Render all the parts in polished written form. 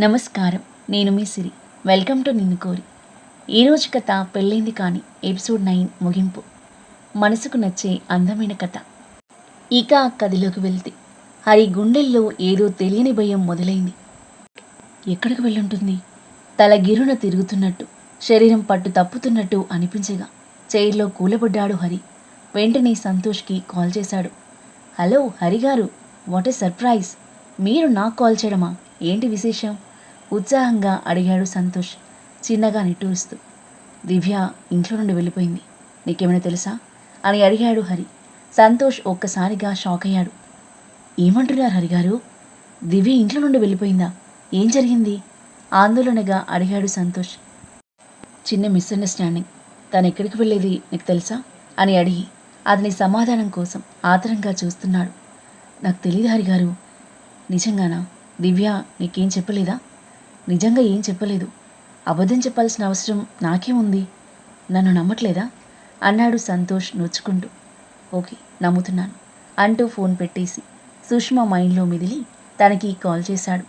నమస్కారం. నేను మీ సిరి. Welcome to నిన్ను కోరి. ఈరోజు కథ పెళ్ళైంది కానీ ఎపిసోడ్ 9 ముగింపు. మనసుకు నచ్చే అందమైన కథ. ఇక కథలోకి వెళ్తే హరి గుండెల్లో ఏదో తెలియని భయం మొదలైంది. ఎక్కడికి వెళ్ళుంటుంది? తల గిరున తిరుగుతున్నట్టు, శరీరం పట్టు తప్పుతున్నట్టు అనిపించగా చైర్లో కూలబడ్డాడు హరి. వెంటనే సంతోష్కి కాల్ చేశాడు. హలో హరిగారు, వాట్ ఏ సర్ప్రైజ్! మీరు నాకు కాల్ చేయడమా? ఏంటి విశేషం? ఉత్సాహంగా అడిగాడు సంతోష్ చిన్నగా నిట్టూరుస్తూ. దివ్య ఇంట్లో నుండి వెళ్ళిపోయింది. నీకేమైనా తెలుసా అని అడిగాడు హరి. సంతోష్ ఒక్కసారిగా షాక్ అయ్యాడు. ఏమంటున్నారు హరిగారు? దివ్య ఇంట్లో నుండి వెళ్ళిపోయిందా? ఏం జరిగింది? ఆందోళనగా అడిగాడు సంతోష్. చిన్న మిస్అండర్స్టాండింగ్. తను ఎక్కడికి వెళ్ళేది నీకు తెలుసా అని అడిగి అతని సమాధానం కోసం ఆతరంగా చూస్తున్నాడు. నాకు తెలియదు హరిగారు. నిజంగానా? దివ్య నీకేం చెప్పలేదా? నిజంగా ఏం చెప్పలేదు. అబద్ధం చెప్పాల్సిన అవసరం నాకేముంది? నన్ను నమ్మట్లేదా అన్నాడు సంతోష్ నొచ్చుకుంటూ. ఓకే, నమ్ముతున్నాను అంటూ ఫోన్ పెట్టేసి సుష్మా మైండ్లో మిదిలి తనకి కాల్ చేశాడు.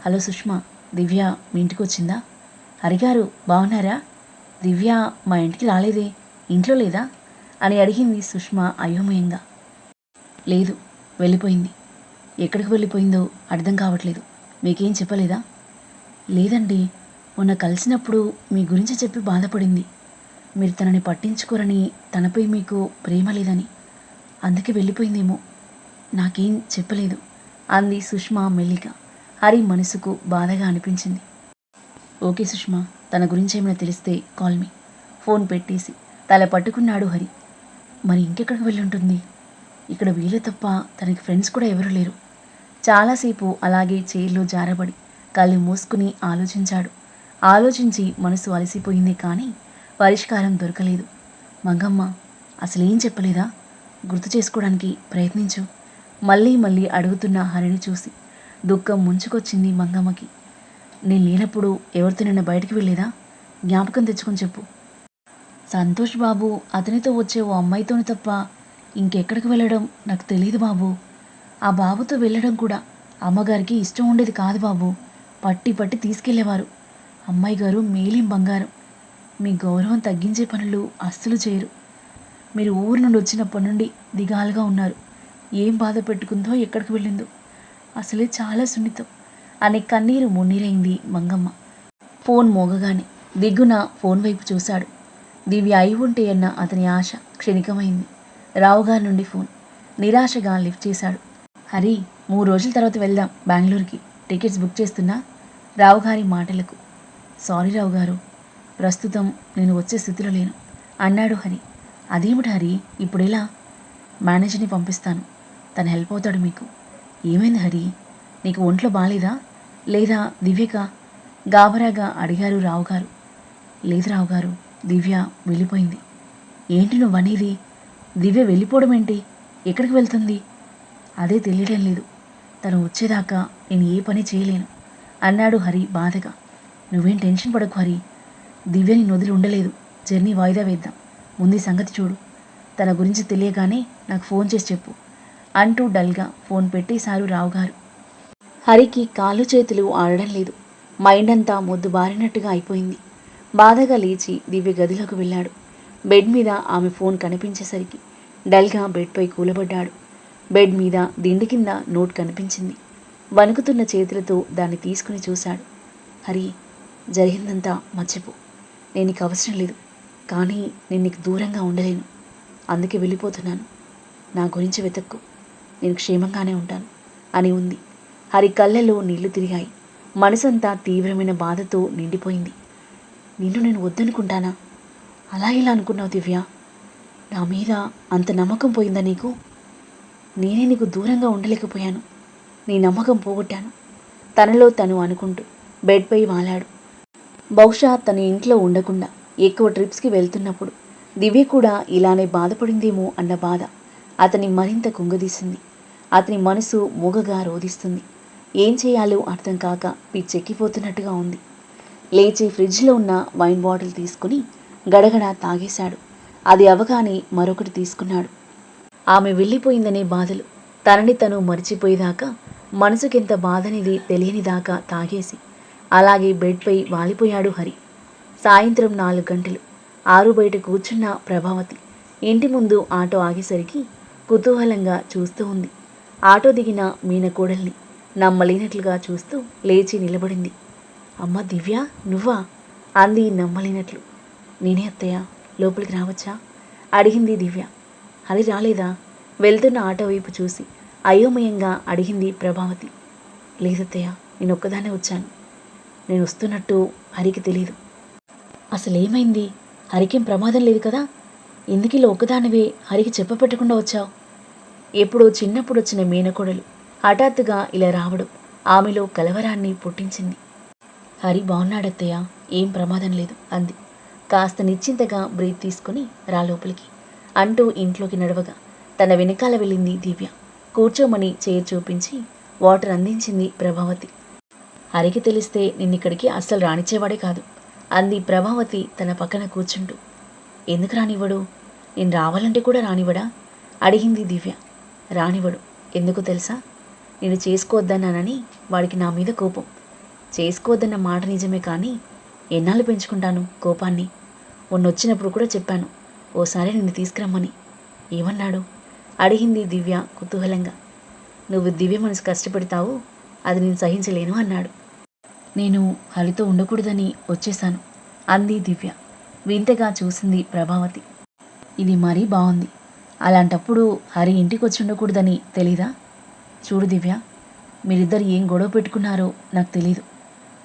హలో సుష్మా, దివ్య మీ ఇంటికి వచ్చిందా? హరిగారు బాగున్నారా? దివ్య మా ఇంటికి రాలేదే, ఇంట్లో లేదా అని అడిగింది సుష్మా అయోమయంగా. లేదు, వెళ్ళిపోయింది. ఎక్కడికి వెళ్ళిపోయిందో అర్థం కావట్లేదు. మీకేం చెప్పలేదా? లేదండి, మొన్న కలిసినప్పుడు మీ గురించి చెప్పి బాధపడింది. మీరు తనని పట్టించుకోరని, తనపై మీకు ప్రేమ లేదని. అందుకే వెళ్ళిపోయిందేమో. నాకేం చెప్పలేదు అంది సుష్మా మెల్లిగా. హరి మనసుకు బాధగా అనిపించింది. ఓకే సుష్మా, తన గురించి ఏమైనా తెలిస్తే కాల్ మీ. ఫోన్ పెట్టేసి తల పట్టుకున్నాడు హరి. మరి ఇంకెక్కడికి వెళ్ళుంటుంది? ఇక్కడ వీళ్ళు తప్ప తనకి ఫ్రెండ్స్ కూడా ఎవరూ లేరు. చాలాసేపు అలాగే చైర్లో జారబడి కళ్ళు మూసుకుని ఆలోచించాడు. ఆలోచించి మనసు అలసిపోయింది కానీ పరిష్కారం దొరకలేదు. మంగమ్మ అసలేం చెప్పలేదా? గుర్తు చేసుకోవడానికి ప్రయత్నించు మళ్ళీ మళ్ళీ అడుగుతున్న హరిని చూసి దుఃఖం ముంచుకొచ్చింది మంగమ్మకి. నేను లేనప్పుడు ఎవరితో నిన్న బయటికి వెళ్ళేదా? జ్ఞాపకం తెచ్చుకొని చెప్పు. సంతోష్ బాబు అతనితో వచ్చే ఓ అమ్మాయితోని తప్ప ఇంకెక్కడికి వెళ్ళడం నాకు తెలియదు బాబు. ఆ బాబుతో వెళ్ళడం కూడా అమ్మగారికి ఇష్టం ఉండేది కాదు బాబు. పట్టి పట్టి తీసుకెళ్లేవారు. అమ్మాయి గారు మేలిం బంగారం. మీ గౌరవం తగ్గించే పనులు అస్సలు చేయరు. మీరు ఊరు నుండి వచ్చినప్పటి నుండి దిగాలుగా ఉన్నారు. ఏం బాధ పెట్టుకుందో, ఎక్కడికి వెళ్ళిందో. అసలే చాలా సున్నితం అని కన్నీరు మున్నీరైంది మంగమ్మ. ఫోన్ మోగగానే దిగ్గున ఫోన్ వైపు చూశాడు. దివ్య అయి ఉంటే అన్న అతని ఆశ క్షణికమైంది. రావుగారి నుండి ఫోన్. నిరాశగా లిఫ్ట్ చేశాడు. హరి, 3 రోజుల తర్వాత వెళ్దాం బెంగళూరుకి. టికెట్స్ బుక్ చేస్తున్నా. రావుగారి మాటలకు సారీ రావుగారు, ప్రస్తుతం నేను వచ్చే స్థితిలో లేను అన్నాడు హరి. అదేమిటి హరి, ఇప్పుడెలా? మేనేజర్ని పంపిస్తాను, తను హెల్ప్ అవుతాడు మీకు. ఏమైంది హరి, నీకు ఒంట్లో బాలేదా లేదా దివ్యక? గాబరాగా అడిగారు రావుగారు. లేదు రావుగారు, దివ్య వెళ్ళిపోయింది. ఏంటి నువ్వనేది? దివ్య వెళ్ళిపోవడం ఏంటి? ఎక్కడికి వెళ్తుంది? అదే తెలియడం లేదు. తను వచ్చేదాకా నేను ఏ పని చేయలేను అన్నాడు హరి బాధగా. నువ్వేం టెన్షన్ పడకు హరి, దివ్యని వదిలి ఉండలేదు. జర్నీ వాయిదా వేద్దాం. ముందు సంగతి చూడు. తన గురించి తెలియగానే నాకు ఫోన్ చేసి చెప్పు అంటూ డల్గా ఫోన్ పెట్టేశారు రావుగారు. హరికి కాళ్ళు చేతులు ఆడడం లేదు. మైండ్ అంతా మొద్దు బారినట్టుగా అయిపోయింది. బాధగా లేచి దివ్య గదిలోకి వెళ్ళాడు. బెడ్ మీద ఆమె ఫోన్ కనిపించేసరికి డల్గా బెడ్పై కూలబడ్డాడు. బెడ్ మీద దిండు కింద నోట్ కనిపించింది. వణుకుతున్న చేతులతో దాన్ని తీసుకుని చూశాడు. హరి, జరిగిందంతా మర్చిపో. నేను నీకు అవసరం లేదు, కానీ నేను నీకు దూరంగా ఉండలేను. అందుకే వెళ్ళిపోతున్నాను. నా గురించి వెతక్కు, నేను క్షేమంగానే ఉంటాను అని ఉంది. హరి కళ్ళలో నీళ్లు తిరిగాయి. మనసంతా తీవ్రమైన బాధతో నిండిపోయింది. నిన్ను నేను వద్దనుకుంటానా? అలా ఇలా అనుకున్నావు దివ్య? నా మీద అంత నమ్మకం పోయిందా నీకు? నేనే నీకు దూరంగా ఉండలేకపోయాను. నీ నమ్మకం పోగొట్టాను తనలో తను అనుకుంటూ బెడ్పై వాలాడు. బహుశా తన ఇంట్లో ఉండకుండా ఎక్కువ ట్రిప్స్కి వెళ్తున్నప్పుడు దివ్య కూడా ఇలానే బాధపడిందేమో అన్న బాధ అతని మరింత కుంగదీసింది. అతని మనసు మూగగా రోధిస్తుంది. ఏం చేయాలో అర్థం కాక పిచ్చెక్కిపోతున్నట్టుగా ఉంది. లేచి ఫ్రిడ్జ్లో ఉన్న వైన్ బాటిల్ తీసుకుని గడగడ తాగేశాడు. అది అవగానే మరొకటి తీసుకున్నాడు. ఆమె వెళ్ళిపోయిందనే బాధలు తనని తను మరిచిపోయేదాకా, మనసుకెంత బాధనిది తెలియనిదాకా తాగేసి అలాగే బెడ్పై వాలిపోయాడు హరి. సాయంత్రం 4 గంటలు. ఆరు బయట కూర్చున్న ప్రభావతి ఇంటి ముందు ఆటో ఆగేసరికి కుతూహలంగా చూస్తూ ఉంది. ఆటో దిగిన మీనకోడల్ని నమ్మలేనట్లుగా చూస్తూ లేచి నిలబడింది. అమ్మ దివ్య, నువ్వా? అంది నమ్మలేనట్లు. నేనే అత్తయ్య, లోపలికి రావచ్చా? అడిగింది దివ్య. హరి రాలేదా? వెళ్తున్న ఆటో వైపు చూసి అయోమయంగా అడిగింది ప్రభావతి. లేదత్తయ్య, నేను ఒక్కదానే వచ్చాను. నేను వస్తున్నట్టు హరికి తెలీదు. అసలేమైంది? హరికేం ప్రమాదం లేదు కదా? ఎందుకు ఇలా ఒక్కదానివే హరికి చెప్పపెట్టకుండా వచ్చావు? ఎప్పుడో చిన్నప్పుడు వచ్చిన మీనకోడలు హఠాత్తుగా ఇలా రావడం ఆమెలో కలవరాన్ని పుట్టించింది. హరి బాగున్నాడత్తయ్య, ఏం ప్రమాదం లేదు అంది. కాస్త నిశ్చింతగా బ్రీత్ తీసుకుని రా లోపలికి అంటూ ఇంట్లోకి నడవగా తన వెనకాల వెళ్ళింది దివ్య. కూర్చోమని చైర్ చూపించి వాటర్ అందించింది ప్రభావతి. హరికి తెలిస్తే నిన్నిక్కడికి అస్సలు రానిచ్చేవాడే కాదు అంది ప్రభావతి తన పక్కన కూర్చుంటూ. ఎందుకు రానివ్వడు? నేను రావాలంటే కూడా రానివ్వడా? అడిగింది దివ్య. రానివ్వడు. ఎందుకు తెలుసా? నేను చేసుకోవద్దన్నానని వాడికి నా మీద కోపం. చేసుకోవద్దన్న మాట నిజమే, కానీ ఎన్నాళ్ళు పెంచుకుంటాను కోపాన్ని? మొన్నొచ్చినప్పుడు కూడా చెప్పాను ఓసారి నిన్ను తీసుకురమ్మని. ఏమన్నాడు? అడిగింది దివ్య కుతూహలంగా. నువ్వు దివ్య మనసు కష్టపెడతావు, అది నేను సహించలేను అన్నాడు. నేను హరితో ఉండకూడదని వచ్చేశాను అంది దివ్య. వింతగా చూసింది ప్రభావతి. ఇది మరీ బాగుంది. అలాంటప్పుడు హరి ఇంటికి వచ్చి ఉండకూడదని తెలీదా? చూడు దివ్య, మీరిద్దరు ఏం గొడవ పెట్టుకున్నారో నాకు తెలీదు,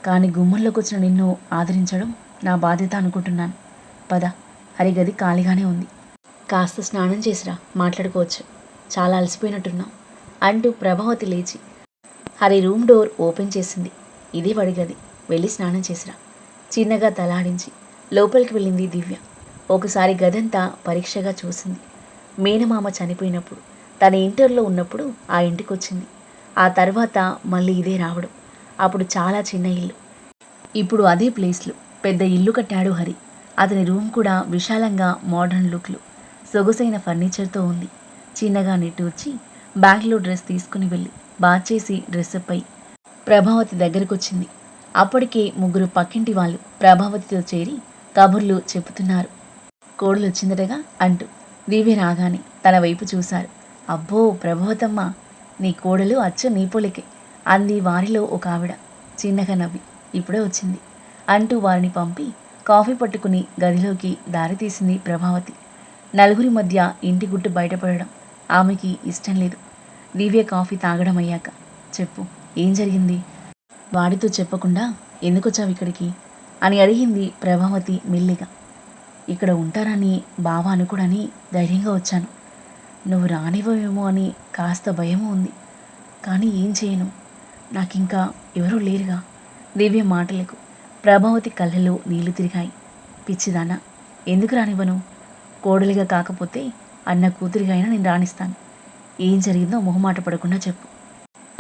కానీ గుమ్మంలోకి వచ్చిన నిన్ను ఆదరించడం నా బాధ్యత అనుకుంటున్నాను. పద, హరి గది ఖాళీగానే ఉంది. కాస్త స్నానం చేసిరా, మాట్లాడుకోవచ్చు. చాలా అలసిపోయినట్టున్నావు అంటూ ప్రభావతి లేచి హరి రూమ్ డోర్ ఓపెన్ చేసింది. ఇదే వాడి గది, వెళ్ళి స్నానం చేసిరా. చిన్నగా తలాడించి లోపలికి వెళ్ళింది దివ్య. ఒకసారి గదంతా పరీక్షగా చూసింది. మేనమామ చనిపోయినప్పుడు తన ఇంటర్లో ఉన్నప్పుడు ఆ ఇంటికి వచ్చింది. ఆ తర్వాత మళ్ళీ ఇదే రావడం. అప్పుడు చాలా చిన్న ఇల్లు, ఇప్పుడు అదే ప్లేస్లో పెద్ద ఇల్లు కట్టాడు హరి. అతని రూమ్ కూడా విశాలంగా మోడర్న్ లుక్లు, సొగసైన ఫర్నిచర్తో ఉంది. చిన్నగా నిట్టూర్చి బ్యాగ్లో డ్రెస్ తీసుకుని వెళ్ళి బాత్ చేసి డ్రెస్అప్ అయి ప్రభావతి దగ్గరకొచ్చింది. అప్పటికే ముగ్గురు పక్కింటి వాళ్ళు ప్రభావతితో చేరి కబుర్లు చెబుతున్నారు. కోడలు వచ్చిందటగా అంటూ దివ్య రాగానే తన వైపు చూశారు. అబ్బో ప్రభావతమ్మ, నీ కోడలు అచ్చు నీ పోలికే అంది వారిలో ఒక ఆవిడ చిన్నగా నవ్వి. ఇప్పుడే వచ్చింది అంటూ వారిని పంపి కాఫీ పట్టుకుని గదిలోకి దారి తీసింది ప్రభావతి. నలుగురి మధ్య ఇంటి గుట్టు బయటపడడం ఆమెకి ఇష్టం లేదు. దివ్య కాఫీ తాగడం అయ్యాక, చెప్పు, ఏం జరిగింది? వాడితో చెప్పకుండా ఎందుకొచ్చావు ఇక్కడికి అని అడిగింది ప్రభావతి మెల్లిగా. ఇక్కడ ఉంటారని బావ అనుకోడని ధైర్యంగా వచ్చాను. నువ్వు రానివ్వవేమో అని కాస్త భయము ఉంది, కానీ ఏం చేయను, నాకింకా ఎవరూ లేరుగా. దివ్య మాటలకు ప్రభావతి కళ్ళలో నీళ్లు తిరిగాయి. పిచ్చిదానా, ఎందుకు రానివ్వను? కోడలిగా కాకపోతే అన్న కూతురిగా అయినా నేను రాణిస్తాను. ఏం జరిగిందో మొహమాట పడకుండా చెప్పు.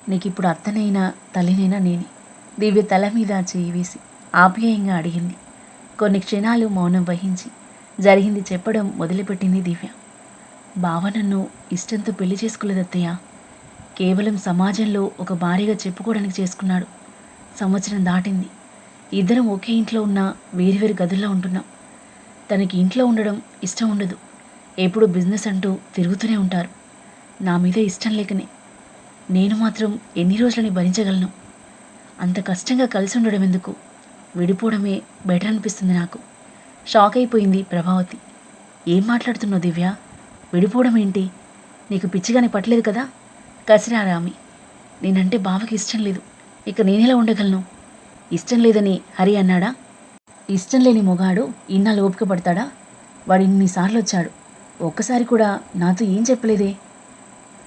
నీకిప్పుడు అత్తనైనా తల్లినైనా నేనే. దివ్య తల మీద చేయి వేసి ఆప్యాయంగా అడిగింది. కొన్ని క్షణాలు మౌనం వహించి జరిగింది చెప్పడం మొదలుపెట్టింది దివ్య. బావ నన్ను ఇష్టంతో పెళ్లి చేసుకోలేదత్తయ్య. కేవలం సమాజంలో ఒక భార్యగా చెప్పుకోవడానికి చేసుకున్నాడు. సంవత్సరం దాటింది. ఇద్దరం ఒకే ఇంట్లో ఉన్న వేరువేరు గదుల్లో ఉంటున్నాం. తనకి ఇంట్లో ఉండడం ఇష్టం ఉండదు. ఎప్పుడు బిజినెస్ అంటూ తిరుగుతూనే ఉంటారు. నా మీద ఇష్టం లేకనే. నేను మాత్రం ఎన్ని రోజులని భరించగలను? అంత కష్టంగా కలిసి ఉండడం ఎందుకు? విడిపోవడమే బెటర్ అనిపిస్తుంది నాకు. షాక్ అయిపోయింది ప్రభావతి. ఏం మాట్లాడుతున్నావు దివ్య? విడిపోవడం ఏంటి? నీకు పిచ్చిగానే పట్టలేదు కదా? కసిరారామి. నేనంటే బావకి ఇష్టం లేదు, ఇక నేనెలా ఉండగలను? ఇష్టం లేదని హరి అన్నాడా? ఇష్టం లేని మొగాడు ఇన్నాళ్ళు ఓపిక పడతాడా? వాడు ఇన్నిసార్లు వచ్చాడు, ఒక్కసారి కూడా నాతో ఏం చెప్పలేదే.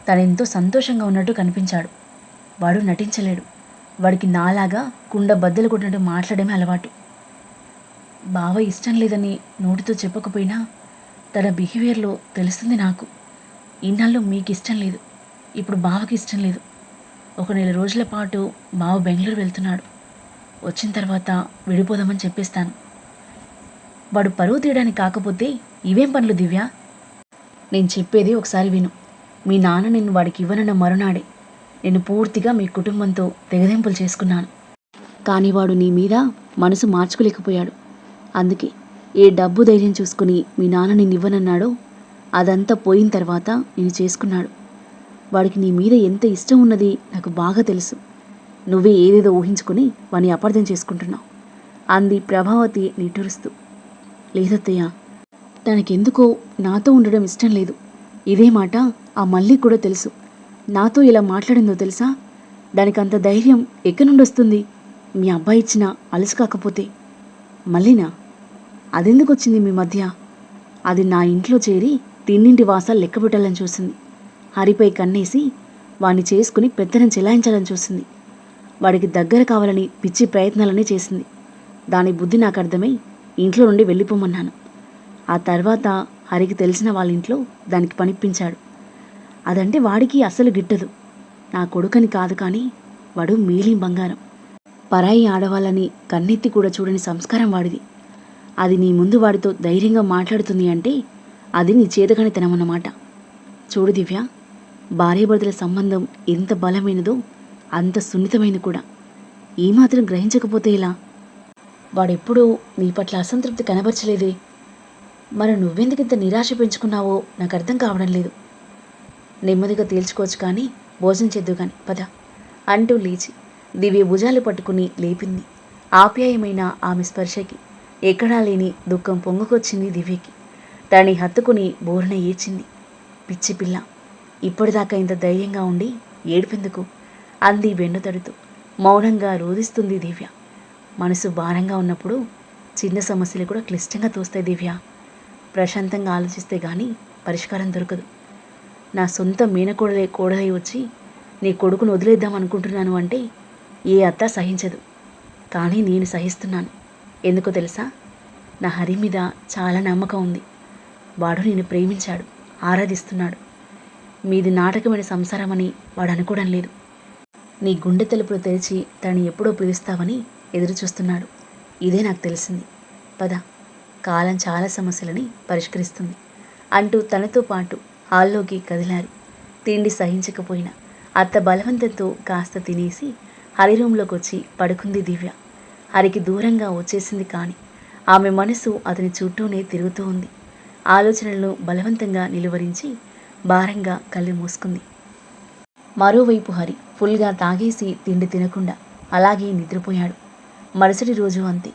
తనెంతో సంతోషంగా ఉన్నట్టు కనిపించాడు. వాడు నటించలేడు. వాడికి నాలాగా కుండ బద్దలు కొట్టినట్టు మాట్లాడమే అలవాటు. బావ ఇష్టం లేదని నోటితో చెప్పకపోయినా తన బిహేవియర్లో తెలుస్తుంది నాకు. ఇన్నాళ్ళు మీకు ఇష్టం లేదు, ఇప్పుడు బావకి ఇష్టం లేదు. ఒక 1 నెల రోజుల పాటు బావ బెంగళూరు వెళ్తున్నాడు. వచ్చిన తర్వాత విడిపోదామని చెప్పేస్తాను. వాడు పరువు తీయడానికి కాకపోతే ఇవేం పనులు దివ్య? నేను చెప్పేది ఒకసారి విను. మీ నాన్న నిన్ను వాడికి ఇవ్వనన్న మరునాడే నేను పూర్తిగా మీ కుటుంబంతో తెగదెంపులు చేసుకున్నాను. కానీ వాడు నీ మీద మనసు మార్చుకోలేకపోయాడు. అందుకే ఏ డబ్బు ధైర్యం చూసుకుని మీ నాన్న నిన్నివ్వనన్నాడో అదంతా పోయిన తర్వాత నేను చేసుకున్నాడు. వాడికి నీ మీద ఎంత ఇష్టం ఉన్నది నాకు బాగా తెలుసు. నువ్వే ఏదేదో ఊహించుకుని వాడిని అపార్థం చేసుకుంటున్నావు అంది ప్రభావతి నిట్టూరుస్తూ. లేదత్తయ్య, తనకెందుకో నాతో ఉండడం ఇష్టం లేదు. ఇదే మాట ఆ మళ్ళీ కూడా తెలుసు. నాతో ఇలా మాట్లాడిందో తెలుసా? దానికంత ధైర్యం ఎక్కడి నుండి వస్తుంది? మీ అబ్బాయి ఇచ్చిన అలసి కాకపోతే. మళ్ళీనా? అదెందుకు వచ్చింది మీ మధ్య? అది నా ఇంట్లో చేరి తిన్నింటి వాసాలు లెక్కబెట్టాలని చూసింది. హరిపై కన్నేసి వాణ్ణి చేసుకుని పెత్తనం చెలాయించాలని చూసింది. వాడికి దగ్గర కావాలని పిచ్చి ప్రయత్నాలన్నీ చేసింది. దాని బుద్ధి నాకు అర్థమై ఇంట్లో నుండి వెళ్ళిపోమన్నాను. ఆ తర్వాత హరికి తెలిసిన వాళ్ళ ఇంట్లో దానికి పనిప్పించాడు. అదంటే వాడికి అస్సలు గిట్టదు. నా కొడుకని కాదు, కానీ వాడు మీలిం బంగారం. పరాయి ఆడవాళ్ళని కన్నెత్తి కూడా చూడని సంస్కారం వాడిది. అది నీ ముందు వాడితో ధైర్యంగా మాట్లాడుతుంది అంటే అది నీ చేతకానితనమన్నమాట. చూడు దివ్య, భార్యాభర్తల సంబంధం ఎంత బలమైనదో అంత సున్నితమైనది కూడా. ఈ మాత్రం గ్రహించకపోతే ఎలా? వాడెప్పుడూ నీ పట్ల అసంతృప్తి కనబరచలేదే. మరి నువ్వెందుకింత నిరాశ పెంచుకున్నావో నాకు అర్థం కావడం లేదు. నెమ్మదిగా తేల్చుకోవచ్చు, కానీ భోజనం చేద్దు కానీ పద అంటూ లేచి దివ్య భుజాలు పట్టుకుని లేపింది. ఆప్యాయమైన ఆమె స్పర్శకి ఎక్కడా లేని దుఃఖం పొంగుకొచ్చింది దివ్యకి. తనని హత్తుకుని బోరున ఏడ్చింది. పిచ్చి పిల్ల, ఇప్పటిదాకా ఇంత ధైర్యంగా ఉండి ఏడుపెందుకు అంది వెన్నుతడుతూ. మౌనంగా రోధిస్తుంది దివ్య. మనసు భారంగా ఉన్నప్పుడు చిన్న సమస్యలు కూడా క్లిష్టంగా తోస్తాయి దివ్య. ప్రశాంతంగా ఆలోచిస్తే గానీ పరిష్కారం దొరకదు. నా సొంత కోడలై వచ్చి నీ కొడుకును వదిలేద్దాం అనుకుంటున్నాను అంటే ఏ అత్త సహించదు. కానీ నేను సహిస్తున్నాను. ఎందుకో తెలుసా? నా హరి మీద చాలా నమ్మకం ఉంది. వాడు నేను ప్రేమించాడు, ఆరాధిస్తున్నాడు. మీది నాటకమైన సంసారమని వాడు అనుకోవడం లేదు. నీ గుండె తలుపులు తెరిచి తనని ఎప్పుడో పిలుస్తావని ఎదురు చూస్తున్నాడు. ఇదే నాకు తెలిసింది. పద, కాలం చాలా సమస్యలని పరిష్కరిస్తుంది అంటూ తనతో పాటు హాల్లోకి కదిలారు. తిండి సహించకపోయినా అత్త బలవంతంతో కాస్త తినేసి హరి రూంలోకి వచ్చి పడుకుంది దివ్య. హరికి దూరంగా వచ్చేసింది, కానీ ఆమె మనసు అతని చుట్టూనే తిరుగుతూ ఉంది. ఆలోచనలను బలవంతంగా నిలువరించి భారంగా కళ్ళు మూసుకుంది. మరోవైపు హరి ఫుల్గా తాగేసి తిండి తినకుండా అలాగే నిద్రపోయాడు. మరుసటి రోజు అంతే.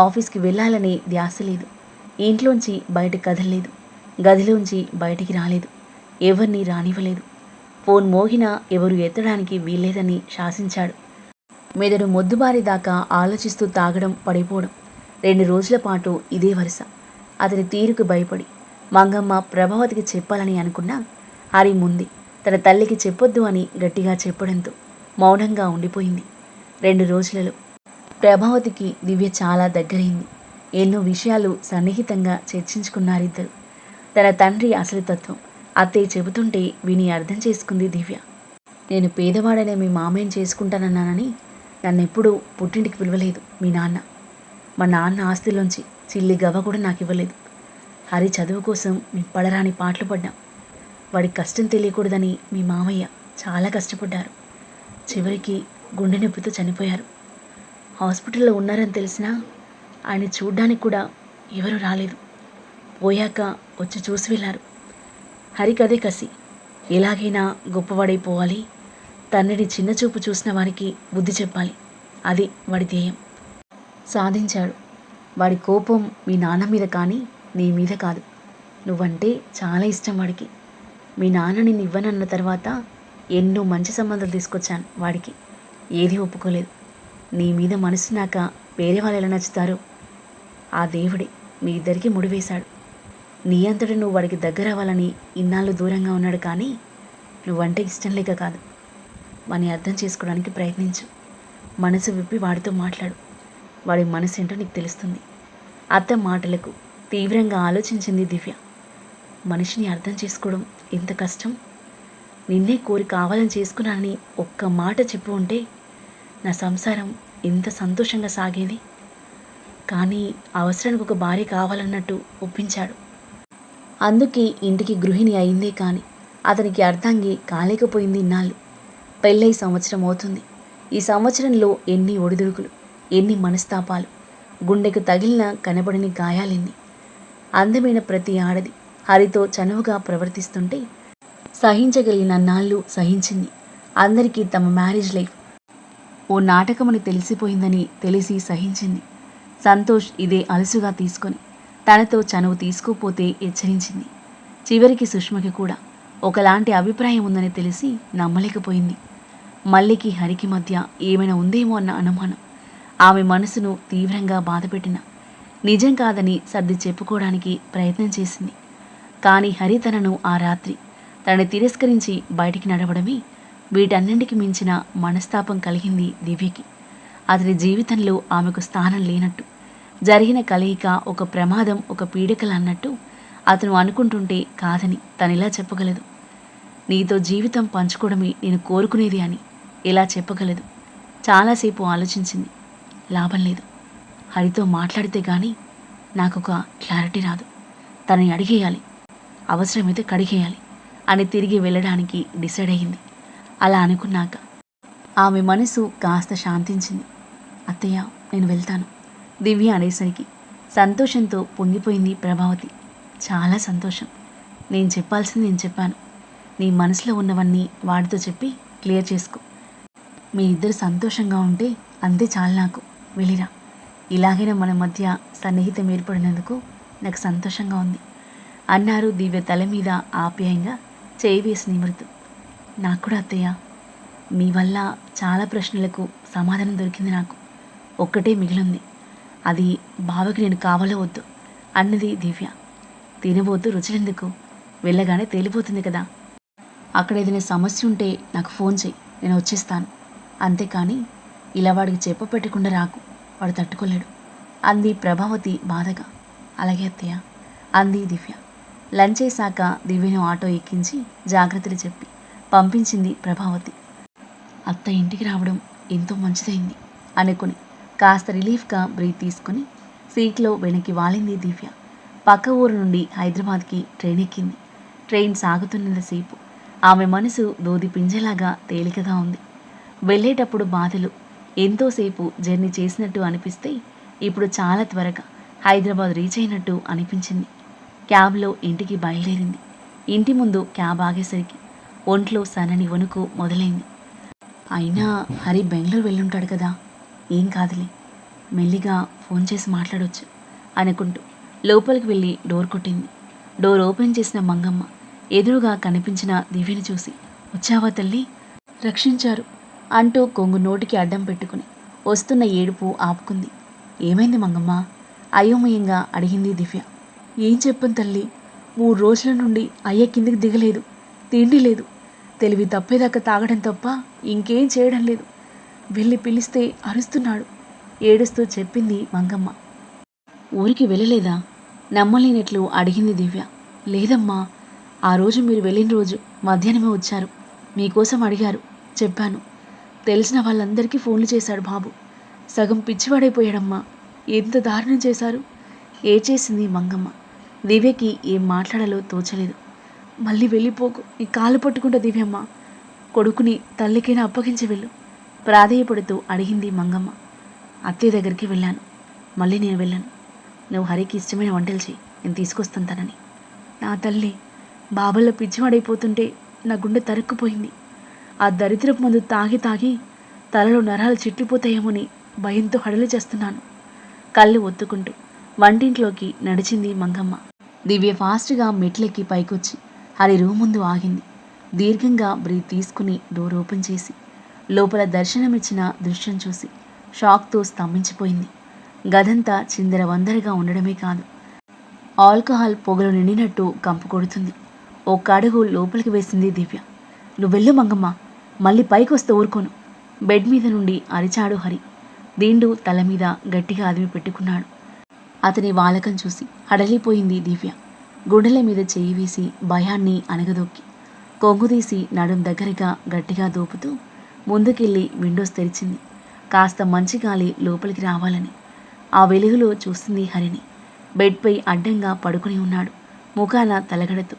ఆఫీస్కి వెళ్ళాలనే ధ్యాస లేదు. ఇంట్లోంచి బయట కదలలేదు. గదిలోంచి బయటికి రాలేదు. ఎవరిని రానివ్వలేదు. ఫోన్ మోగినా ఎవరు ఎత్తడానికి వీల్లేదని శాసించాడు. మెదడు మొద్దుబారిదాకా ఆలోచిస్తూ తాగడం, పడిపోవడం. 2 రోజుల పాటు ఇదే వరుస. అతని తీరుకు భయపడి మంగమ్మ ప్రభావతికి చెప్పాలని అనుకున్నా హరి ముందే తన తల్లికి చెప్పొద్దు అని గట్టిగా చెప్పడంతో మౌనంగా ఉండిపోయింది. 2 రోజులలో ప్రభావతికి దివ్య చాలా దగ్గరైంది. ఎన్నో విషయాలు సన్నిహితంగా చర్చించుకున్నారిద్దరు. తన తండ్రి అసలు తత్వం అత్తయ్య చెబుతుంటే విని అర్థం చేసుకుంది దివ్య. నేను పేదవాడనే మీ మామయ్యని చేసుకుంటానన్నానని నన్నెప్పుడూ పుట్టింటికి పిలవలేదు మీ నాన్న. మా నాన్న ఆస్తిలోంచి చిల్లి గవ్వ కూడా నాకు ఇవ్వలేదు. హరి చదువు కోసం మీ పడరాని పాటలు పడ్డాం. వాడికి కష్టం తెలియకూడదని మీ మామయ్య చాలా కష్టపడ్డారు. చివరికి గుండె నొప్పితో చనిపోయారు. హాస్పిటల్లో ఉన్నారని తెలిసినా ఆయన చూడ్డానికి కూడా ఎవరు రాలేదు. పోయాక వచ్చి చూసి వెళ్ళారు. హరికదే కసి. ఎలాగైనా గొప్పవాడైపోవాలి, తండ్రిని చిన్నచూపు చూసిన వారికి బుద్ధి చెప్పాలి. అది వాడి ధ్యేయం. సాధించాడు. వాడి కోపం మీ నాన్న మీద కానీ నీ మీద కాదు. నువ్వంటే చాలా ఇష్టం వాడికి. మీ నాన్న నిన్ను ఇవ్వనన్న తర్వాత ఎన్నో మంచి సంబంధాలు తీసుకొచ్చాను వాడికి. ఏదీ ఒప్పుకోలేదు. నీ మీద మనసు నాక వేరే వాళ్ళు ఎలా నచ్చుతారో ఆ దేవుడే మీ ఇద్దరికీ ముడివేశాడు. నీ అంతటి నువ్వు వాడికి దగ్గర అవ్వాలని ఇన్నాళ్ళు దూరంగా ఉన్నాడు, కానీ నువ్వంటే ఇష్టం లేక కాదు. వాడిని అర్థం చేసుకోవడానికి ప్రయత్నించు. మనసు విప్పి వాడితో మాట్లాడు. వాడి మనసు ఏంటో నీకు తెలుస్తుంది. అత్త మాటలకు తీవ్రంగా ఆలోచించింది దివ్య. మనిషిని అర్థం చేసుకోవడం ఎంత కష్టం. నిన్నే కోరి కావాలని చేసుకున్నానని ఒక్క మాట చెప్పు ఉంటే నా సంసారం ఎంత సంతోషంగా సాగేది. కానీ అవసరానికి ఒక భార్య కావాలన్నట్టు ఒప్పించాడు. అందుకే ఇంటికి గృహిణి అయిందే కానీ అతనికి అర్థంగి కాలేకపోయింది ఇన్నాళ్ళు. పెళ్ళై సంవత్సరం అవుతుంది. ఈ సంవత్సరంలో ఎన్ని ఒడిదుడుకులు, ఎన్ని మనస్తాపాలు, గుండెకు తగిలిన కనబడని గాయాలెన్ని. అందమైన ప్రతి ఆడది హరితో చనువుగా ప్రవర్తిస్తుంటే సహించగలిగిన నాళ్ళు సహించింది. అందరికీ తమ మ్యారేజ్ లైఫ్ ఓ నాటకమని తెలిసిపోయిందని తెలిసి సహించింది. సంతోష్ ఇదే అలసుగా తీసుకొని తనతో చనువు తీసుకోపోతే హెచ్చరించింది. చివరికి సుష్మకి కూడా ఒకలాంటి అభిప్రాయం ఉందని తెలిసి నమ్మలేకపోయింది. మల్లికి హరికి మధ్య ఏమైనా ఉందేమో అన్న అనుమానం ఆమె మనసును తీవ్రంగా బాధపెట్టిన నిజం కాదని సర్ది చెప్పుకోవడానికి ప్రయత్నం చేసింది. కానీ హరి తనను ఆ రాత్రి తనని తిరస్కరించి బయటికి నడవడమే వీటన్నింటికి మించిన మనస్తాపం కలిగింది దివ్యకి. అతని జీవితంలో ఆమెకు స్థానం లేనట్టు, జరిగిన కలయిక ఒక ప్రమాదం, ఒక పీడకలన్నట్టు అతను అనుకుంటుంటే కాదని తనిలా చెప్పగలదు. నీతో జీవితం పంచుకోవడమే నేను కోరుకునేది అని ఇలా చెప్పగలదు. చాలాసేపు ఆలోచించింది. లాభం లేదు. హరితో మాట్లాడితే గానీ నాకొక క్లారిటీ రాదు. తనని అడిగేయాలి, అవసరమైతే కడిగేయాలి అని తిరిగి వెళ్ళడానికి డిసైడ్ అయ్యింది. అలా అనుకున్నాక ఆమె మనసు కాస్త శాంతించింది. అత్తయ్య, నేను వెళ్తాను దివ్య అనేసరికి సంతోషంతో పొంగిపోయింది ప్రభావతి. చాలా సంతోషం. నేను చెప్పాల్సింది నేను చెప్పాను. నీ మనసులో ఉన్నవన్నీ వాడితో చెప్పి క్లియర్ చేసుకో. మీ ఇద్దరు సంతోషంగా ఉంటే అంతే చాలు నాకు. వెళ్ళిరా. ఇలాగైనా మన మధ్య సన్నిహితం ఏర్పడినందుకు నాకు సంతోషంగా ఉంది అన్నారు దివ్య తల మీద ఆప్యాయంగా చేయి వేసి నిమురుతూ. నాకు కూడా అత్తయ్య, మీ వల్ల చాలా ప్రశ్నలకు సమాధానం దొరికింది. నాకు ఒక్కటే మిగిలింది. అది బావకి నేను కావాలో వద్దు అన్నది దివ్య. తినబోతూ రుచులెందుకు, వెళ్ళగానే తేలిపోతుంది కదా. అక్కడ ఏదైనా సమస్య ఉంటే నాకు ఫోన్ చేయి, నేను వచ్చేస్తాను. అంతేకాని ఇలా వాడికి చెప్పపెట్టకుండా రాకు, వాడు తట్టుకోలేడు అంది ప్రభావతి బాధగా. అలాగే అత్తయ్య అంది దివ్య. లంచ్ చేశాక దివ్యను ఆటో ఎక్కించి జాగ్రత్తలు చెప్పి పంపించింది ప్రభావతి. అత్త ఇంటికి రావడం ఎంతో మంచిదైంది అనుకుని కాస్త రిలీఫ్గా బ్రీత్ తీసుకుని సీట్లో వెనక్కి వాలింది దివ్య. పక్క ఊరు నుండి హైదరాబాద్కి ట్రైన్ ఎక్కింది. ట్రైన్ సాగుతున్నంతసేపు ఆమె మనసు దూది పింజలాగా తేలికగా ఉంది. వెళ్ళేటప్పుడు బాధలు ఎంతోసేపు జర్నీ చేసినట్టు అనిపిస్తే ఇప్పుడు చాలా త్వరగా హైదరాబాద్ రీచ్ అయినట్టు అనిపించింది. క్యాబ్లో ఇంటికి బయలుదేరింది. ఇంటి ముందు క్యాబ్ ఆగేసరికి ఒంట్లో సన్నని వణుకు మొదలైంది. అయినా హరి బెంగళూరు వెళ్ళుంటాడు కదా, ఏం కాదులే, మెల్లిగా ఫోన్ చేసి మాట్లాడొచ్చు అనుకుంటూ లోపలికి వెళ్ళి డోర్ కొట్టింది. డోర్ ఓపెన్ చేసిన మంగమ్మ ఎదురుగా కనిపించిన దివ్యని చూసి, వచ్చావా తల్లి, రక్షించారు అంటూ కొంగు నోటికి అడ్డం పెట్టుకుని వస్తున్న ఏడుపు ఆపుకుంది. ఏమైంది మంగమ్మ అయోమయంగా అడిగింది దివ్య. ఏం చెప్పను తల్లి, 3 రోజుల నుండి అయ్య కిందికి దిగలేదు, తిండి లేదు, తెలివి తప్పేదాకా తాగడం తప్ప ఇంకేం చేయడం లేదు. వెళ్ళి పిలిస్తే అరుస్తున్నాడు ఏడుస్తూ చెప్పింది మంగమ్మ. ఊరికి వెళ్ళలేదా నమ్మలేనట్లు అడిగింది దివ్య. లేదమ్మా, ఆ రోజు మీరు వెళ్ళిన రోజు మధ్యాహ్నమే వచ్చారు, మీకోసం అడిగారు, చెప్పాను. తెలిసిన వాళ్ళందరికీ ఫోన్లు చేశాడు బాబు. సగం పిచ్చివాడైపోయాడమ్మా, ఎంత దారుణం చేశారు ఏడ్చేసింది మంగమ్మ. దివ్యకి ఏం మాట్లాడాలో తోచలేదు. మళ్ళీ వెళ్ళిపోకు, నీ కాలు పట్టుకుంటా దివ్యమ్మ, కొడుకుని తల్లికైనా అప్పగించి వెళ్ళు ప్రాధేయపడుతూ అడిగింది మంగమ్మ. అత్తయ్య దగ్గరికి వెళ్ళాను, మళ్ళీ నేను వెళ్ళాను. నువ్వు హరికి ఇష్టమైన వంటలు చేయి, నేను తీసుకొస్తాను తనని. నా తల్లి, బాబల్లో పిచ్చివాడైపోతుంటే నా గుండె తరుక్కుపోయింది. ఆ దరిద్రపు మందు తాగి తాగి తలలో నరాలు చిట్లిపోతాయేమోని భయంతో హడలు చేస్తున్నాను. కళ్ళు ఒత్తుకుంటూ వంటింట్లోకి నడిచింది మంగమ్మ. దివ్య ఫాస్ట్గా మెట్లెక్కి పైకొచ్చి హరి రూమ్ ముందు ఆగింది. దీర్ఘంగా బ్రీత్ తీసుకుని డోర్ ఓపెన్ చేసి లోపల దర్శనమిచ్చిన దృశ్యం చూసి షాక్తో స్తంభించిపోయింది. గదంతా చిందరవందరగా ఉండడమే కాదు, ఆల్కహాల్ పొగలు నిండినట్టు కంపు కొడుతుంది. ఒక్క అడుగు లోపలికి వేసింది దివ్య. నువ్వెళ్ళు మంగమ్మ, మళ్ళీ పైకి వస్తే ఊరుకోను బెడ్ మీద నుండి అరిచాడు హరి. దిండు తల మీద గట్టిగా అదిమి పెట్టుకున్నాడు. అతని వాలకం చూసి హడలిపోయింది దివ్య. గుండెల మీద చేయి వేసి భయాన్ని అణగదొక్కి కొంగుదీసి నడుం దగ్గరగా గట్టిగా దోపుతూ ముందుకెళ్ళి విండోస్ తెరిచింది. కాస్త మంచి గాలి లోపలికి రావాలని. ఆ వెలుగులో చూసింది హరిని. బెడ్పై అడ్డంగా పడుకుని ఉన్నాడు, ముఖాన తలగడతో.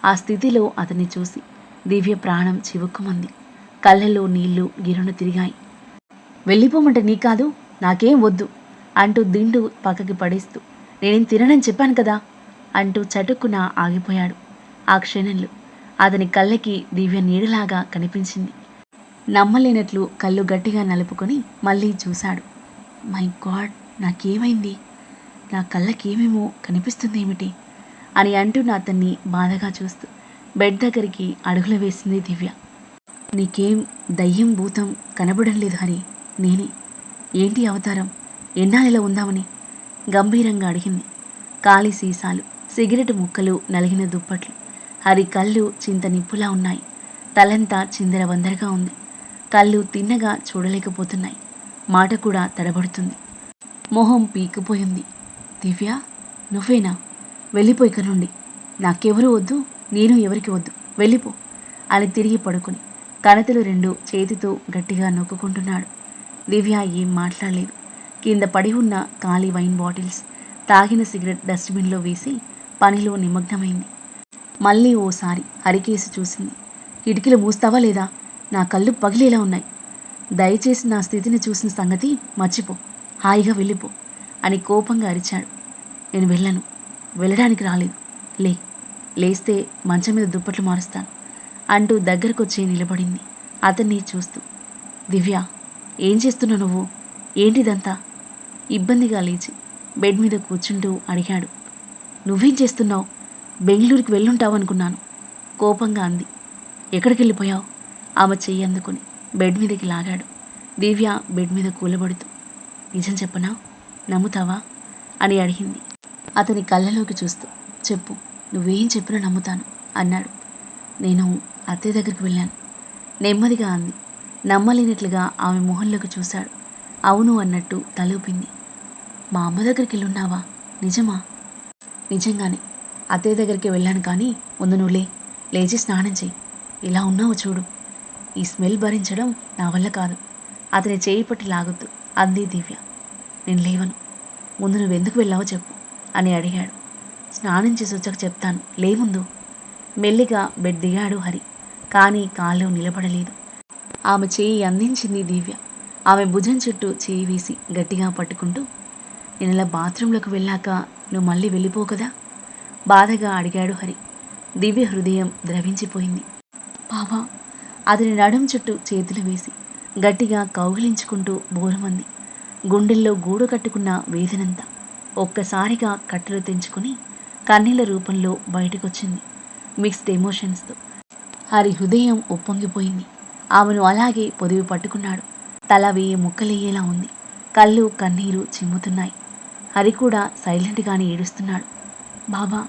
ఆ స్థితిలో అతన్ని చూసి దివ్య ప్రాణం చివుక్కుమంది. కళ్ళల్లో నీళ్లు గిరున తిరిగాయి. వెళ్ళిపోమంటే నీ కాదు, నాకేం వద్దు అంటూ దిండు పక్కకి పడేస్తూ నేనేం తిననని చెప్పాను కదా అంటూ చటుక్కున ఆగిపోయాడు. ఆ క్షణంలో అతని కళ్ళకి దివ్య నీడలాగా కనిపించింది. నమ్మలేనట్లు కళ్ళు గట్టిగా నలుపుకొని మళ్ళీ చూశాడు. మై గాడ్, నాకేమైంది? నా కళ్ళకేమేమో కనిపిస్తుందేమిటి అని అంటున్న అతన్ని బాధగా చూస్తూ బెడ్ దగ్గరికి అడుగులు వేసింది దివ్య. నీకేం దయ్యం భూతం కనబడం లేదు హరి, నేనే. ఏంటి అవతారం? ఎన్నాళ్ళలో ఉందామని గంభీరంగా అడిగింది. ఖాళీ సీసాలు, సిగరెట్ ముక్కలు, నలిగిన దుప్పట్లు. హరి కళ్ళు చింత నిప్పులా ఉన్నాయి. తలంతా చిందరవందరగా ఉంది. కళ్ళు తిన్నగా చూడలేకపోతున్నాయి. మాట కూడా తడబడుతుంది. మొహం పీకిపోయింది. దివ్య, నువ్వేనా? వెళ్ళిపో ఇక నుండి. నాకెవరూ వద్దు, నేను ఎవరికి వద్దు, వెళ్ళిపో అని తిరిగి పడుకుని కణతలు రెండు చేతితో గట్టిగా నొక్కుంటున్నాడు. దివ్య ఏం మాట్లాడలేదు. కింద పడి ఉన్న ఖాళీ వైన్ బాటిల్స్, తాగిన సిగరెట్ డస్ట్బిన్లో వేసి పనిలో నిమగ్నమైంది. మళ్ళీ ఓసారి హరికేసి చూసింది. కిటికీలు మూస్తావా లేదా? నా కళ్ళు పగిలేలా ఉన్నాయి. దయచేసి నా స్థితిని చూసిన సంగతి మర్చిపో, హాయిగా వెళ్ళిపో అని కోపంగా అరిచాడు. నేను వెళ్ళను, వెళ్ళడానికి రాలేదు. లేస్తే మంచం మీద దుప్పట్లు మారుస్తాను అంటూ దగ్గరకొచ్చి నిలబడింది అతన్ని చూస్తూ. దివ్య, ఏం చేస్తున్నావు నువ్వు? ఏంటిదంతా? ఇబ్బందిగా లేచి బెడ్ మీద కూర్చుంటూ అడిగాడు. నువ్వేం చేస్తున్నావు? బెంగళూరుకి వెళ్ళుంటావు అనుకున్నాను కోపంగా అంది. ఎక్కడికి వెళ్ళిపోయావు? ఆమె చెయ్యి అందుకుని బెడ్ మీదకి లాగాడు. దివ్య బెడ్ మీద కూలబడుతూ, నిజం చెప్పనా? నమ్ముతావా అని అడిగింది అతని కళ్ళలోకి చూస్తూ. చెప్పు, నువ్వేం చెప్పినా నమ్ముతాను అన్నాడు. నేను అత్తయ్య దగ్గరికి వెళ్ళాను నెమ్మదిగా అంది. నమ్మలేనట్లుగా ఆమె మొహంలోకి చూశాడు. అవును అన్నట్టు తలూపింది. మా అమ్మ దగ్గరికి వెళ్ళున్నావా? నిజమా? నిజంగానే అత్తయ్య దగ్గరికి వెళ్ళాను. కానీ ముందు నువ్వు లేచి స్నానం చెయ్యి. ఇలా ఉన్నావు చూడు. ఈ స్మెల్ భరించడం నా వల్ల కాదు. అతని చేయి పట్టి లాగుతూ అంది దివ్య. నేను లేవను. ముందు నువ్వెందుకు వెళ్ళావో చెప్పు అని అడిగాడు. స్నానం చేసి వచ్చాక చెప్తాను, ముందు. మెల్లిగా బెడ్ దిగాడు హరి. కానీ కాళ్ళు నిలబడలేదు. ఆమె చేయి అందించింది దివ్య. ఆమె భుజం చుట్టూ చేయి వేసి గట్టిగా పట్టుకుంటూ, నేను ఇలా బాత్రూంలోకి వెళ్ళాక నువ్వు మళ్ళీ వెళ్ళిపో కదా బాధగా అడిగాడు హరి. దివ్య హృదయం ద్రవించిపోయింది. బావా, అతని నడుం చుట్టూ చేతులు వేసి గట్టిగా కౌగిలించుకుంటూ బోరుమంది. గుండెల్లో గూడు కట్టుకున్న వేదనంతా ఒక్కసారిగా కట్టలు తెంచుకుని కన్నీళ్ల రూపంలో బయటకొచ్చింది. మిక్స్డ్ ఎమోషన్స్తో హరి హృదయం ఉప్పొంగిపోయింది. ఆమెను అలాగే పొదివి పట్టుకున్నాడు. తల వేయి ముక్కలయ్యేలా ఉంది. కళ్ళు కన్నీరు చిమ్ముతున్నాయి. హరి కూడా సైలెంట్గానే ఏడుస్తున్నాడు. బావా,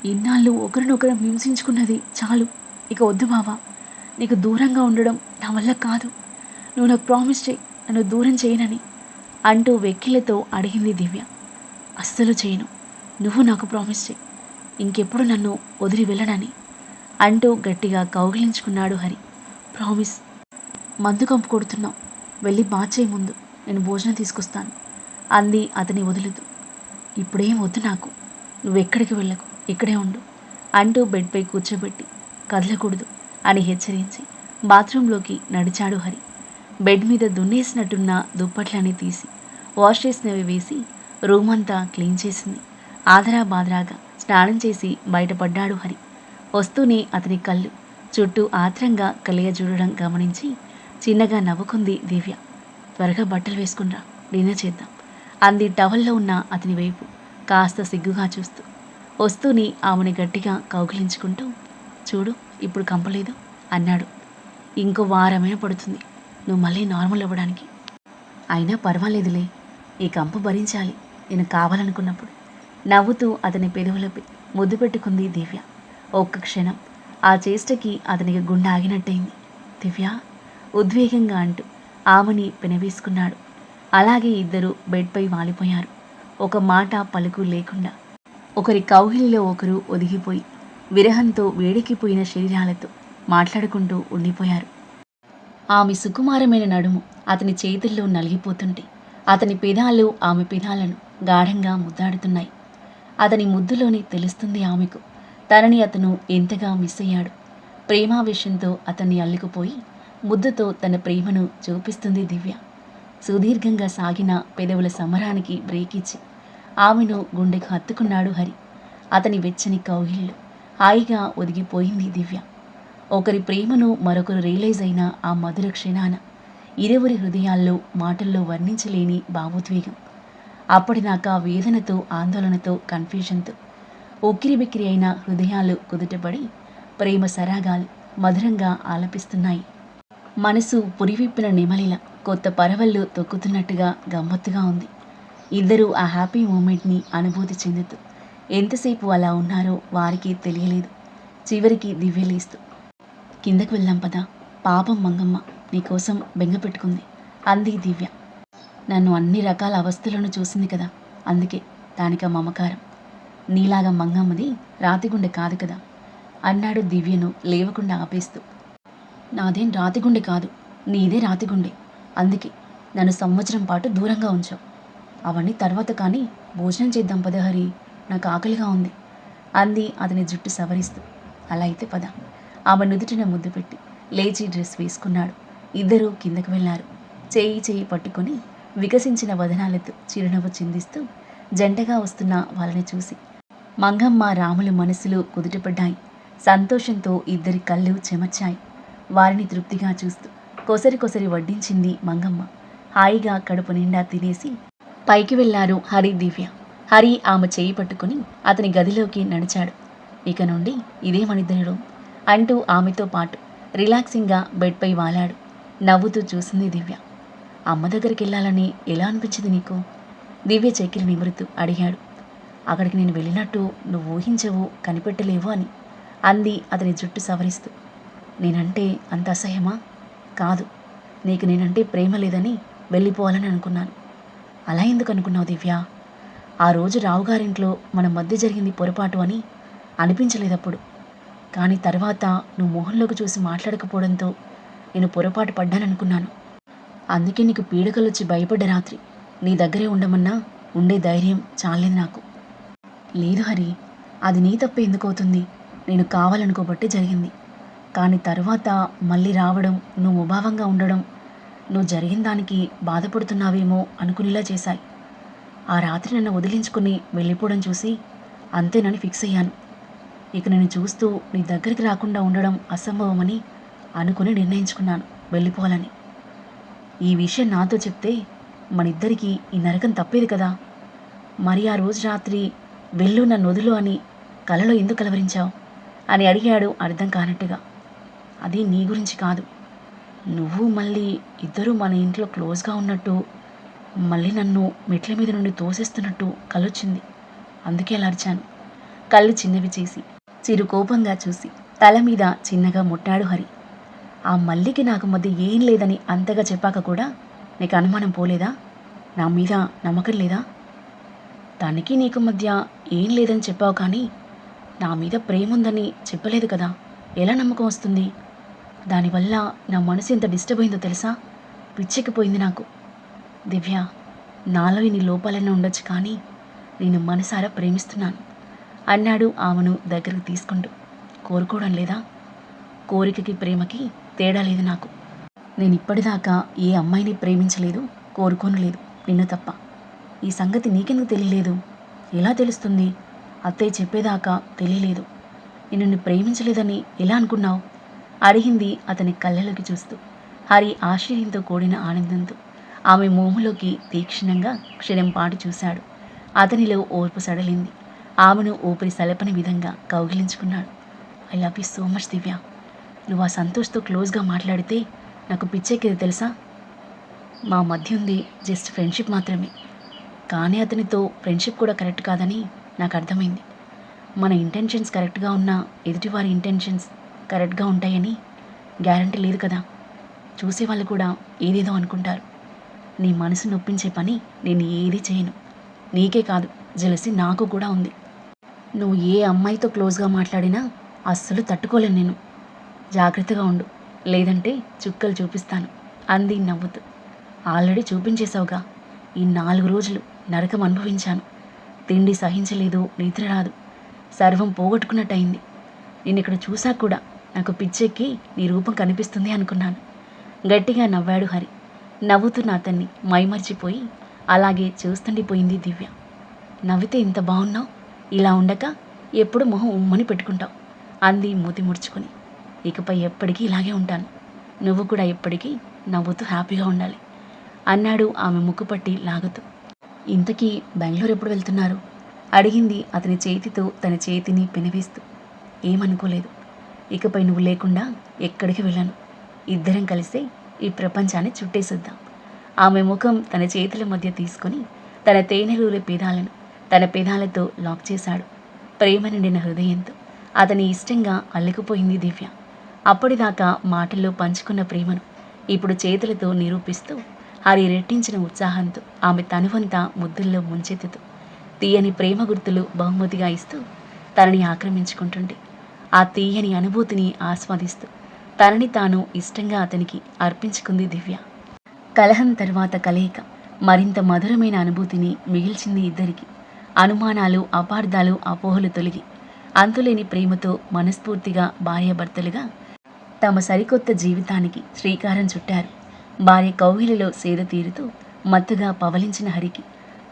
ఇన్నాళ్ళు ఒకరినొకరం హింసించుకున్నది చాలు. ఇక వద్దు బావా. నీకు దూరంగా ఉండడం నా వల్ల కాదు. నువ్వు నాకు ప్రామిస్ చేయి, నన్ను దూరం చేయనని అంటూ వెక్కిళ్ళతో అడిగింది దివ్య. అస్సలు చేయను. నువ్వు నాకు ప్రామిస్ చేయి, ఇంకెప్పుడు నన్ను వదిలి వెళ్ళనని అంటూ గట్టిగా కౌగిలించుకున్నాడు హరి. ప్రామిస్. మందు కంపు కొడుతున్నావు, వెళ్ళి బాచేయి ముందు, నేను భోజనం తీసుకొస్తాను అంది అతని వదులుతూ. ఇప్పుడేం వద్దు నాకు, నువ్వెక్కడికి వెళ్ళకు, ఇక్కడే ఉండు అంటూ బెడ్పై కూర్చోబెట్టి కదలకూడదు అని హెచ్చరించి బాత్రూంలోకి నడిచాడు హరి. బెడ్ మీద దున్నేసినట్టున్న దుప్పట్లని తీసి వాష్ చేసినవి వేసి రూమ్ అంతా క్లీన్ చేసింది. ఆదరా బాదరాగా స్నానం చేసి బయటపడ్డాడు హరి. వస్తూనే అతని కళ్ళు చుట్టూ ఆత్రంగా కలియజూడడం గమనించి చిన్నగా నవ్వుకుంది దివ్య. త్వరగా బట్టలు వేసుకునిరా, డిన్నర్ చేద్దాం అంది టవల్లో ఉన్న అతని వైపు కాస్త సిగ్గుగా చూస్తూ. వస్తూనే ఆమెను గట్టిగా కౌగిలించుకుంటూ, చూడు ఇప్పుడు కంపలేదు అన్నాడు. ఇంకో వారమైనా పడుతుంది నువ్వు మళ్ళీ నార్మల్ అవ్వడానికి. అయినా పర్వాలేదులే, ఈ కంపు భరించాలి నేను కావాలనుకున్నప్పుడు నవ్వుతూ అతని పెదవులపై ముద్దు పెట్టుకుంది దివ్య. ఒక్క క్షణం ఆ చేష్టకి అతనికి గుండె ఆగినట్టయింది. దివ్య ఉద్వేగంగా అంటూ ఆమెని పెనవేసుకున్నాడు. అలాగే ఇద్దరు బెడ్పై వాలిపోయారు. ఒక మాట పలుకు లేకుండా ఒకరి కౌగిలిలో ఒకరు ఒదిగిపోయి విరహంతో వేడెక్కిపోయిన శరీరాలతో మాట్లాడుకుంటూ ఉండిపోయారు. ఆమె సుకుమారమైన నడుము అతని చేతుల్లో నలిగిపోతుంటే అతని పెదాలు ఆమె పెదాలను గాఢంగా ముద్దాడుతున్నాయి. అతని ముద్దులోనే తెలుస్తుంది ఆమెకు తనని అతను ఎంతగా మిస్ అయ్యాడు. ప్రేమావేశంతో అతన్ని అల్లుకుపోయి ముద్దుతో తన ప్రేమను చూపిస్తుంది దివ్య. సుదీర్ఘంగా సాగిన పెదవుల సమరానికి బ్రేక్ ఇచ్చి ఆమెను గుండెకు హత్తుకున్నాడు హరి. అతని వెచ్చని కౌగిలిలో హాయిగా ఒదిగిపోయింది దివ్య. ఒకరి ప్రేమను మరొకరు రియలైజ్ అయిన ఆ మధుర క్షణాన ఇరువురి హృదయాల్లో మాటల్లో వర్ణించలేని భావోద్వేగం. అప్పటిదాకా వేదనతో, ఆందోళనతో, కన్ఫ్యూజన్తో ఉక్కిరిబిక్కిరి అయిన హృదయాలు కుదుటపడి ప్రేమ సరాగాలు మధురంగా ఆలపిస్తున్నాయి. మనసు పురివిప్పిన నెమలిలా కొత్త పరవళ్ళు తొక్కుతున్నట్టుగా గమ్మత్తుగా ఉంది. ఇద్దరూ ఆ హ్యాపీ మూమెంట్ని అనుభూతి చెందుతూ ఎంతసేపు అలా ఉన్నారో వారికి తెలియలేదు. చివరికి దివ్య లేస్తూ, కిందకు వెళ్దాం పదా, పాపం మంగమ్మ నీకోసం బెంగ పెట్టుకుంది అంది దివ్య. నన్ను అన్ని రకాల అవస్థలను చూసింది కదా, అందుకే దానిక మమకారం. నీలాగా మంగమ్మది రాతిగుండె కాదు కదా అన్నాడు దివ్యను లేవకుండా ఆపేస్తూ. నాదేం రాతిగుండె కాదు, నీదే రాతిగుండె. అందుకే నన్ను సంవత్సరం పాటు దూరంగా ఉంచావు. అవన్నీ తర్వాత కానీ భోజనం చేద్దాం పద హరి, నాకు ఆకలిగా ఉంది అంది అతని జుట్టు సవరిస్తూ. అలా అయితే పద. ఆమె నుదుటిన ముద్దు పెట్టి లేచి డ్రెస్ వేసుకున్నాడు. ఇద్దరూ కిందకు వెళ్ళారు. చేయి పట్టుకొని వికసించిన వదనాలతో చిరునవ్వు చిందిస్తూ జంటగా వస్తున్న వాళ్ళని చూసి మంగమ్మ రాముల మనసులు కుదుటపడ్డాయి. సంతోషంతో ఇద్దరి కళ్ళు చెమర్చాయి. వారిని తృప్తిగా చూస్తూ కొసరి వడ్డించింది మంగమ్మ. హాయిగా కడుపు నిండా తినేసి పైకి వెళ్లారు హరి, దివ్య. హరి ఆమె చేయి పట్టుకుని అతని గదిలోకి నడిచాడు. ఇక నుండి ఇదే మనిద్దరి రూమ్ అంటూ ఆమెతో పాటు రిలాక్సింగ్గా బెడ్పై వాలాడు. నవ్వుతూ చూసింది దివ్య. అమ్మ దగ్గరికి వెళ్ళాలని ఎలా అనిపించింది నీకు? దివ్య చెక్కిలి నిమురుతూ అడిగాడు. అక్కడికి నేను వెళ్ళినట్టు నువ్వు ఊహించవు, కనిపెట్టలేవు అని అంది అతని జుట్టు సవరిస్తూ. నేనంటే అంత అసహ్యమా? కాదు, నీకు నేనంటే ప్రేమ లేదని వెళ్ళిపోవాలని అనుకున్నాను. అలా ఎందుకు అనుకున్నావు దివ్య? ఆ రోజు రావుగారింట్లో మన మధ్య జరిగింది పొరపాటు అని అనిపించలేదప్పుడు. కానీ తర్వాత నువ్వు మొహంలోకి చూసి మాట్లాడకపోవడంతో నేను పొరపాటు పడ్డాననుకున్నాను. అందుకే నీకు పీడకలొచ్చి భయపడ్డ రాత్రి నీ దగ్గరే ఉండమన్నా ఉండే ధైర్యం చాలేదు నాకు. లేదు హరి, అది నీ తప్పే ఎందుకవుతుంది? నేను కావాలనుకోబట్టే జరిగింది. కానీ తర్వాత మళ్ళీ రావడం, నువ్వు ముభావంగా ఉండడం, నువ్వు జరిగిన దానికి బాధపడుతున్నావేమో అనుకునేలా చేశాయి. ఆ రాత్రి నన్ను వదిలించుకుని వెళ్ళిపోవడం చూసి అంతేనని ఫిక్స్ అయ్యాను. ఇక నేను చూస్తూ నీ దగ్గరికి రాకుండా ఉండడం అసంభవమని అనుకుని నిర్ణయించుకున్నాను వెళ్ళిపోవాలని. ఈ విషయం నాతో చెప్తే మనిద్దరికీ ఈ నరకం తప్పేది కదా. మరి ఆ రోజు రాత్రి వెళ్ళు నన్ను వదులు అని కలలో ఎందుకు కలవరించావు అని అడిగాడు అర్థం కానట్టుగా. అది నీ గురించి కాదు. నువ్వు మళ్ళీ ఇద్దరూ మన ఇంట్లో క్లోజ్గా ఉన్నట్టు, మళ్ళీ నన్ను మెట్ల మీద నుండి తోసేస్తున్నట్టు కలొచ్చింది. అందుకే అలా అరిచాను. కళ్ళు చిన్నవి చేసి చిరు కోపంగా చూసి తల మీద చిన్నగా ముట్టాడు హరి. ఆ మల్లికి నాకు మధ్య ఏం లేదని అంతగా చెప్పాక కూడా నీకు అనుమానం పోలేదా? నా మీద నమ్మకం లేదా? తనకి నీకు మధ్య ఏం లేదని చెప్పావు, కానీ నా మీద ప్రేమ ఉందని చెప్పలేదు కదా. ఎలా నమ్మకం వస్తుంది? దానివల్ల నా మనసు ఎంత డిస్టర్బ్ అయిందో తెలుసా? పిచ్చెక్కిపోయింది నాకు. దివ్య, నాలో ఇన్ని లోపాలన్నీ ఉండొచ్చు, కానీ నేను మనసారా ప్రేమిస్తున్నాను అన్నాడు ఆమెను దగ్గరికి తీసుకుంటూ. కోరుకోవడం లేదా? కోరికకి ప్రేమకి తేడా లేదు నాకు. నేను ఇప్పటిదాకా ఏ అమ్మాయిని ప్రేమించలేదు, కోరుకోను లేదు, నిన్ను తప్ప. ఈ సంగతి నీకెందుకు తెలియలేదు? ఎలా తెలుస్తుంది? అత్తయ్య చెప్పేదాకా తెలియలేదు. నేను నిన్ను ప్రేమించలేదని ఎలా అనుకున్నావు అడిగింది అతని కళ్ళలోకి చూస్తూ. హరి ఆశ్చర్యంతో కూడిన ఆనందంతో ఆమె మోములోకి తీక్షణంగా క్షణం పాటు చూశాడు. అతనిలో ఓర్పు సడలింది. ఆమెను ఊపిరి సలపని విధంగా కౌగిలించుకున్నాడు. I love you so much Divya. నువ్వు ఆ సంతోష్తో క్లోజ్గా మాట్లాడితే నాకు పిచ్చెక్కేది తెలుసా? మా మధ్య ఉంది జస్ట్ ఫ్రెండ్షిప్ మాత్రమే, కానీ అతనితో ఫ్రెండ్షిప్ కూడా కరెక్ట్ కాదని నాకు అర్థమైంది. మన ఇంటెన్షన్స్ కరెక్ట్గా ఉన్నా ఎదుటివారి ఇంటెన్షన్స్ కరెక్ట్గా ఉంటాయని గ్యారంటీ లేదు కదా. చూసేవాళ్ళు కూడా ఏదేదో అనుకుంటారు. నీ మనసు నొప్పించే పని నేను ఏది చేయను. నీకే కాదు, జెలసీ నాకు కూడా ఉంది. నువ్వు ఏ అమ్మాయితో క్లోజ్గా మాట్లాడినా అస్సలు తట్టుకోలేను నేను. జాగ్రత్తగా ఉండు, లేదంటే చుక్కలు చూపిస్తాను అంది నవ్వుతూ. ఆల్రెడీ చూపించేశావుగా. ఈ 4 రోజులు నరకం అనుభవించాను. తిండి సహించలేదు, నిద్ర రాదు, సర్వం పోగొట్టుకున్నట్టయింది. నేను ఇక్కడ చూసా కూడా నాకు పిచ్చెక్కి నీ రూపం కనిపిస్తుంది అనుకున్నాను. గట్టిగా నవ్వాడు హరి. నవ్వుతున్న అతన్ని మైమర్చిపోయి అలాగే చూస్తుండిపోయింది దివ్య. నవ్వితే ఇంత బాగున్నావు, ఇలా ఉండక ఎప్పుడు మొహం ఉమ్మని పెట్టుకుంటావు అంది మూతి ముడుచుకొని. ఇకపై ఎప్పటికీ ఇలాగే ఉంటాను, నువ్వు కూడా ఎప్పటికీ నవ్వుతూ హ్యాపీగా ఉండాలి అన్నాడు ఆమె ముక్కు పట్టి లాగుతూ. ఇంతకీ బెంగళూరు ఎప్పుడు వెళ్తున్నారు అడిగింది అతని చేతితో తన చేతిని పెనవేస్తూ. ఏమనుకోలేదు, ఇకపై నువ్వు లేకుండా ఎక్కడికి వెళ్ళను, ఇద్దరం కలిసే ఈ ప్రపంచాన్ని చుట్టేసిద్దాం. ఆమె ముఖం తన చేతుల మధ్య తీసుకొని తన తేనెలూరి పెదాలను తన పెదాలతో లాక్ చేశాడు. ప్రేమ నిండిన హృదయంతో అతని ఇష్టంగా అల్లుకుపోయింది దివ్య. అప్పటిదాకా మాటల్లో పంచుకున్న ప్రేమను ఇప్పుడు చేతులతో నిరూపిస్తూ హరి రెట్టించిన ఉత్సాహంతో ఆమె తనువంతా ముద్దుల్లో ముంచెత్తుతూ తీయని ప్రేమ గుర్తులు బహుమతిగా ఇస్తూ తనని ఆక్రమించుకుంటుంటే ఆ తీయని అనుభూతిని ఆస్వాదిస్తూ తనని తాను ఇష్టంగా అతనికి అర్పించుకుంది దివ్య. కలహం తర్వాత కలయిక మరింత మధురమైన అనుభూతిని మిగిల్చింది ఇద్దరికి. అనుమానాలు, అపార్థాలు, అపోహలు తొలగి అంతులేని ప్రేమతో మనస్ఫూర్తిగా భార్యాభర్తలుగా తమ సరికొత్త జీవితానికి శ్రీకారం చుట్టారు. భార్య కౌగిలిలో సేద తీరుతూ మత్తుగా పవలించిన హరికి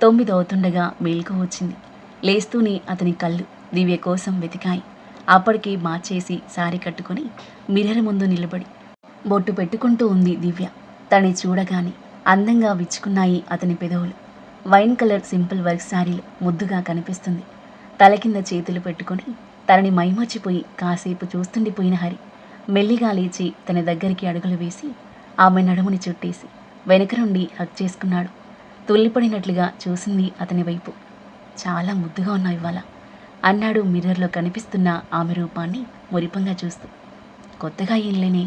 9 అవుతుండగా మేల్కు వచ్చింది. లేస్తూనే అతని కళ్ళు దివ్య కోసం వెతికాయి. అప్పటికే మార్చేసి సారీ కట్టుకుని మిర్రర్ ముందు నిలబడి బొట్టు పెట్టుకుంటూ ఉంది దివ్య. తని చూడగానే అందంగా విచ్చుకున్నాయి అతని పెదవులు. వైన్ కలర్ సింపుల్ వర్క్ శారీలో ముద్దుగా కనిపిస్తుంది. తల కింద చేతులు పెట్టుకుని తనని మైమర్చిపోయి కాసేపు చూస్తుండిపోయిన హరి మెల్లిగా లేచి తన దగ్గరికి అడుగులు వేసి ఆమె నడుముని చుట్టేసి వెనక నుండి హక్ చేసుకున్నాడు. తుల్లిపడినట్లుగా చూసింది అతని వైపు. చాలా ముద్దుగా ఉన్నావు ఇవాళ అన్నాడు మిర్రర్లో కనిపిస్తున్న ఆమె రూపాన్ని మురిపంగా చూస్తూ. కొత్తగా ఏం లేనే,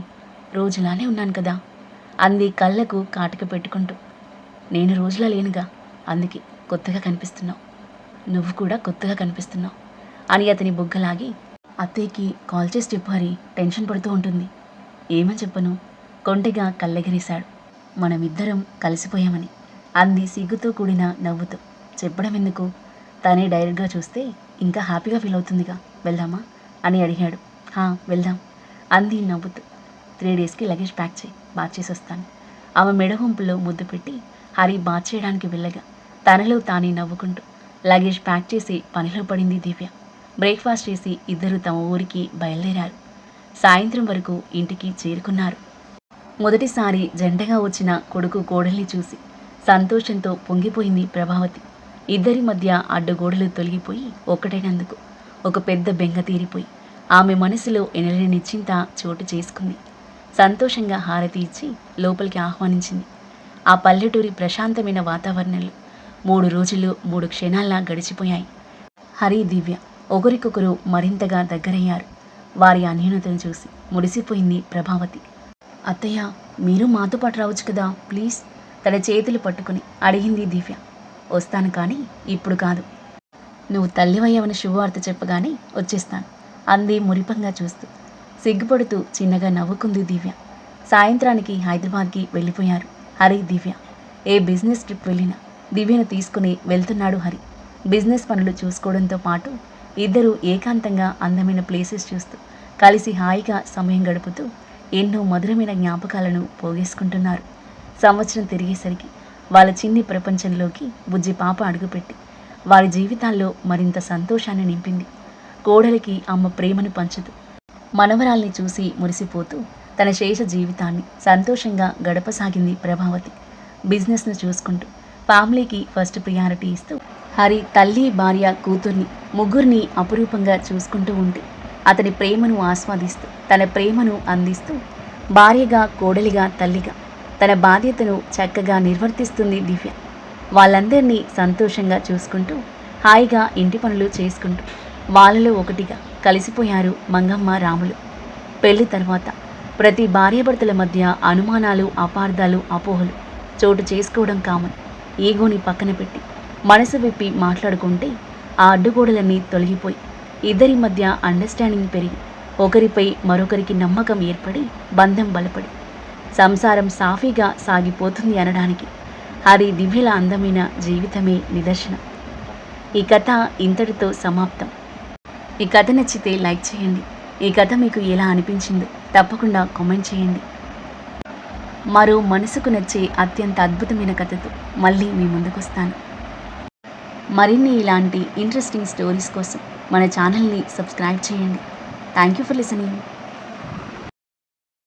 రోజులానే ఉన్నాను కదా అంది కళ్ళకు కాటుక పెట్టుకుంటూ. నేను రోజులా లేనుగా, అందుకే కొత్తగా కనిపిస్తున్నావు. నువ్వు కూడా కొత్తగా కనిపిస్తున్నావు అని అతని బుగ్గలాగి అత్తయ్యకి కాల్ చేసి చెప్పు హరి, టెన్షన్ పడుతూ ఉంటుంది. ఏమని చెప్పను, కొంటెగా కళ్ళెగరేశాడు. మనమిద్దరం కలిసిపోయామని అంది సిగ్గుతో కూడిన నవ్వుతూ. చెప్పడం ఎందుకు, తనే డైరెక్ట్గా చూస్తే ఇంకా హ్యాపీగా ఫీల్ అవుతుందిగా, వెళ్దామా అని అడిగాడు. వెళ్దాం అంది నవ్వుతూ. 3 డేస్కి లగేజ్ ప్యాక్ చేయి, బాత్ చేసి వస్తాను. ఆమె మెడవంపులో ముద్దు పెట్టి హరి బాత్ చేయడానికి వెళ్ళగా తనలో తానే నవ్వుకుంటూ లగేజ్ ప్యాక్ చేసి పనిలో పడింది దివ్య. బ్రేక్ఫాస్ట్ చేసి ఇద్దరు తమ ఊరికి బయలుదేరారు. సాయంత్రం వరకు ఇంటికి చేరుకున్నారు. మొదటిసారి జంటగా వచ్చిన కొడుకు కోడల్ని చూసి సంతోషంతో పొంగిపోయింది ప్రభావతి. ఇద్దరి మధ్య అడ్డుగోడలు తొలగిపోయి ఒక్కటైనందుకు ఒక పెద్ద బెంగ తీరిపోయి ఆమె మనసులో ఎనలేని నిశ్చింత చోటు చేసుకుంది. సంతోషంగా హారతి ఇచ్చి లోపలికి ఆహ్వానించింది. ఆ పల్లెటూరి ప్రశాంతమైన వాతావరణంలో 3 రోజులు 3 క్షణాల్లా గడిచిపోయాయి. హరి, దివ్య ఒకరికొకరు మరింతగా దగ్గరయ్యారు. వారి అన్యోన్యతను చూసి మురిసిపోయింది ప్రభావతి. అత్తయ్య, మీరు మాతో పాటు రావచ్చు కదా ప్లీజ్ తన చేతులు పట్టుకుని అడిగింది దివ్య. వస్తాను, కానీ ఇప్పుడు కాదు. నువ్వు తల్లివయ్యావని శుభవార్త చెప్పగానే వచ్చేస్తాను అంది మురిపంగా చూస్తూ. సిగ్గుపడుతూ చిన్నగా నవ్వుకుంది దివ్య. సాయంత్రానికి హైదరాబాద్కి వెళ్ళిపోయారు హరి, దివ్య. ఏ బిజినెస్ ట్రిప్ వెళ్ళినా దివ్యను తీసుకుని వెళ్తున్నాడు హరి. బిజినెస్ పనులు చూసుకోవడంతో పాటు ఇద్దరూ ఏకాంతంగా అందమైన ప్లేసెస్ చూస్తూ కలిసి హాయిగా సమయం గడుపుతూ ఎన్నో మధురమైన జ్ఞాపకాలను పోగేసుకుంటున్నారు. సంవత్సరం తిరిగేసరికి వాళ్ళ చిన్ని ప్రపంచంలోకి బుజ్జి పాప అడుగుపెట్టి వారి జీవితాల్లో మరింత సంతోషాన్ని నింపింది. కోడలికి అమ్మ ప్రేమను పంచుతూ మనవరాల్ని చూసి మురిసిపోతూ తన శేష జీవితాన్ని సంతోషంగా గడపసాగింది ప్రభావతి. బిజినెస్ను చూసుకుంటూ ఫ్యామిలీకి ఫస్ట్ ప్రియారిటీ ఇస్తూ హరి తల్లి, భార్య, కూతుర్ని ముగ్గురిని అపురూపంగా చూసుకుంటూ ఉంటే అతని ప్రేమను ఆస్వాదిస్తూ తన ప్రేమను అందిస్తూ భార్యగా, కోడలిగా, తల్లిగా తన బాధ్యతను చక్కగా నిర్వర్తిస్తుంది దివ్య. వాళ్ళందరినీ సంతోషంగా చూసుకుంటూ హాయిగా ఇంటి పనులు చేసుకుంటూ వాళ్ళలో ఒకటిగా కలిసిపోయారు మంగమ్మ, రాములు. పెళ్లి తర్వాత ప్రతి భార్యాభర్తల మధ్య అనుమానాలు, అపార్థాలు, అపోహలు చోటు చేసుకోవడం కామన్. ఈగోని పక్కన పెట్టి మనసు విప్పి మాట్లాడుకుంటే ఆ అడ్డుగోడలన్నీ తొలగిపోయి ఇద్దరి మధ్య అండర్స్టాండింగ్ పెరిగి ఒకరిపై మరొకరికి నమ్మకం ఏర్పడి బంధం బలపడి సంసారం సాఫీగా సాగిపోతుంది అనడానికి హరి, దివ్యల అందమైన జీవితమే నిదర్శనం. ఈ కథ ఇంతటితో సమాప్తం. ఈ కథ నచ్చితే లైక్ చేయండి. ఈ కథ మీకు ఎలా అనిపించిందో తప్పకుండా కామెంట్ చేయండి. మరో మనసుకు నచ్చే అత్యంత అద్భుతమైన కథతో మళ్ళీ మీ ముందుకొస్తాను. మరిన్ని ఇలాంటి ఇంట్రెస్టింగ్ స్టోరీస్ కోసం మన ఛానల్ని సబ్స్క్రైబ్ చేయండి. Thank you for listening.